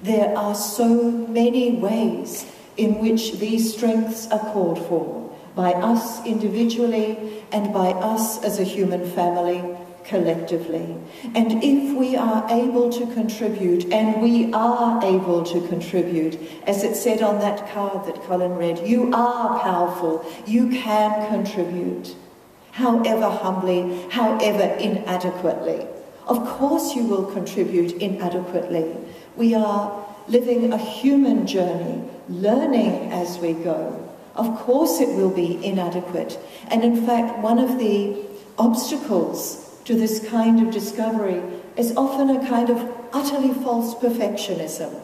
There are so many ways in which these strengths are called for, by us individually and by us as a human family collectively. And if we are able to contribute, and we are able to contribute, as it said on that card that Colin read, you are powerful, you can contribute, however humbly, however inadequately. Of course you will contribute inadequately. We are living a human journey, learning as we go. Of course it will be inadequate. And in fact, one of the obstacles to this kind of discovery is often a kind of utterly false perfectionism.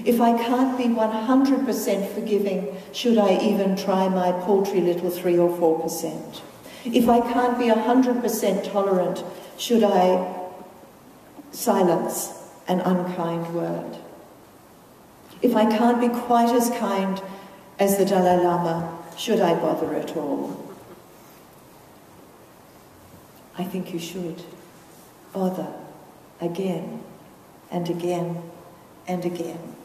If I can't be 100% forgiving, should I even try my paltry little 3 or 4%? If I can't be 100% tolerant, should I silence an unkind word? If I can't be quite as kind as the Dalai Lama, should I bother at all? I think you should bother again and again and again.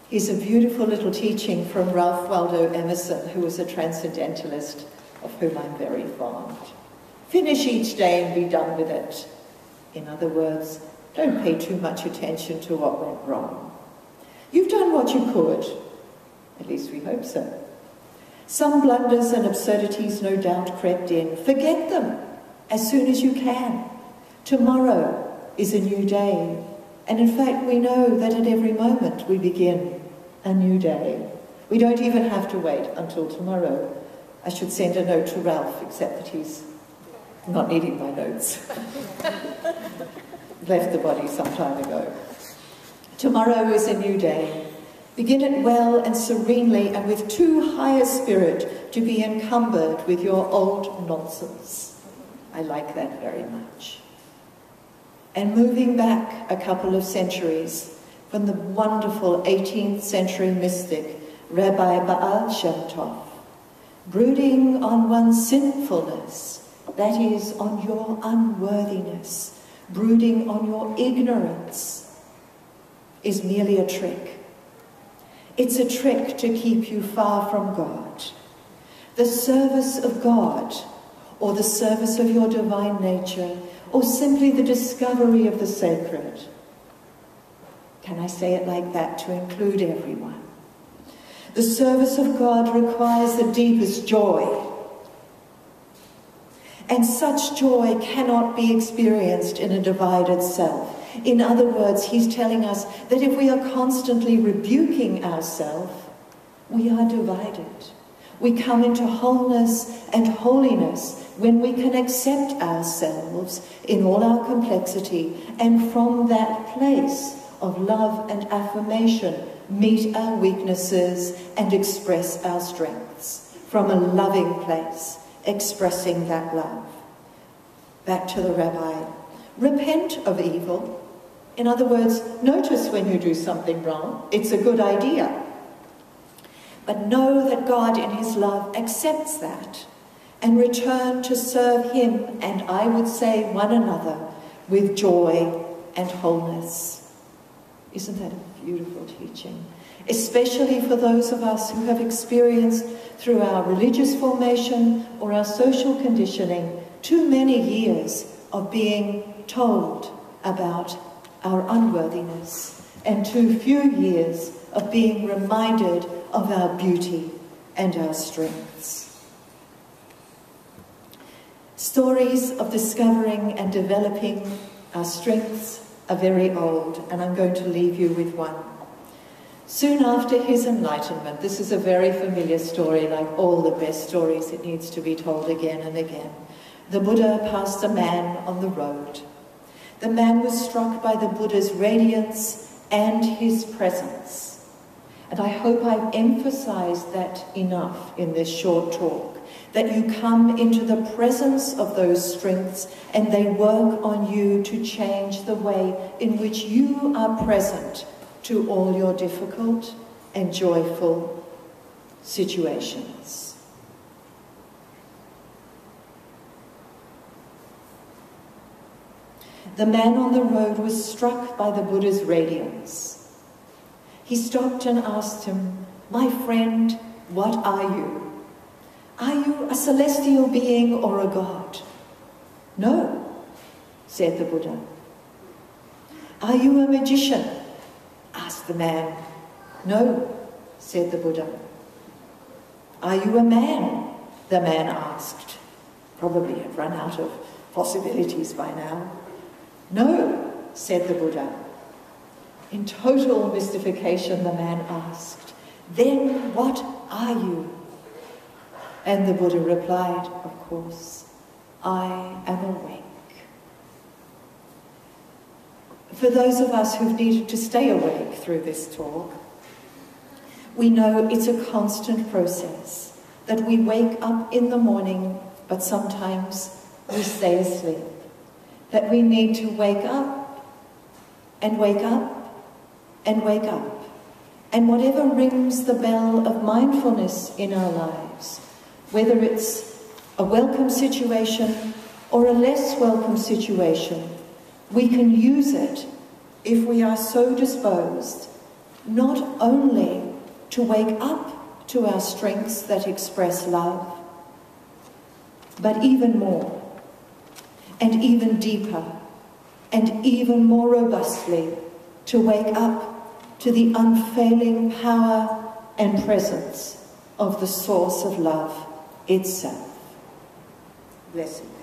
Here's a beautiful little teaching from Ralph Waldo Emerson, who was a transcendentalist of whom I'm very fond. Finish each day and be done with it. In other words, don't pay too much attention to what went wrong. You've done what you could. At least we hope so. Some blunders and absurdities no doubt crept in. Forget them as soon as you can. Tomorrow is a new day. And in fact, we know that at every moment we begin a new day. We don't even have to wait until tomorrow. I should send a note to Ralph, except that he's not needing my notes. Left the body some time ago. Tomorrow is a new day. Begin it well and serenely and with too high a spirit to be encumbered with your old nonsense. I like that very much. And moving back a couple of centuries from the wonderful 18th century mystic Rabbi Baal Shem Tov, brooding on one's sinfulness, that is, on your unworthiness, brooding on your ignorance, is merely a trick. It's a trick to keep you far from God. The service of God, or the service of your divine nature, or simply the discovery of the sacred. Can I say it like that to include everyone? The service of God requires the deepest joy. And such joy cannot be experienced in a divided self. In other words, he's telling us that if we are constantly rebuking ourselves, we are divided. We come into wholeness and holiness when we can accept ourselves in all our complexity, and from that place of love and affirmation, meet our weaknesses and express our strengths. From a loving place, expressing that love. Back to the rabbi. Repent of evil. In other words, notice when you do something wrong. It's a good idea. But know that God in his love accepts that, and return to serve him, and I would say one another, with joy and wholeness. Isn't that a beautiful teaching? Especially for those of us who have experienced through our religious formation or our social conditioning too many years of being told about our unworthiness, and too few years of being reminded of our beauty and our strengths. Stories of discovering and developing our strengths are very old, and I'm going to leave you with one. Soon after his enlightenment, this is a very familiar story, like all the best stories, it needs to be told again and again. The Buddha passed a man on the road. The man was struck by the Buddha's radiance and his presence. And I hope I've emphasized that enough in this short talk, that you come into the presence of those strengths and they work on you to change the way in which you are present to all your difficult and joyful situations. The man on the road was struck by the Buddha's radiance. he stopped and asked him, "My friend, what are you? Are you a celestial being or a god?" "No," said the Buddha. "Are you a magician?" asked the man. "No," said the Buddha. "Are you a man?" the man asked. Probably had run out of possibilities by now. "No," said the Buddha. In total mystification, the man asked, "Then what are you?" And the Buddha replied, of course, "I am awake." For those of us who've needed to stay awake through this talk, we know it's a constant process, that we wake up in the morning, but sometimes we stay asleep, that we need to wake up and wake up and wake up. And whatever rings the bell of mindfulness in our lives, whether it's a welcome situation or a less welcome situation, we can use it, if we are so disposed, not only to wake up to our strengths that express love, but even more, and even deeper, and even more robustly, to wake up to the unfailing power and presence of the source of love itself. Blessed.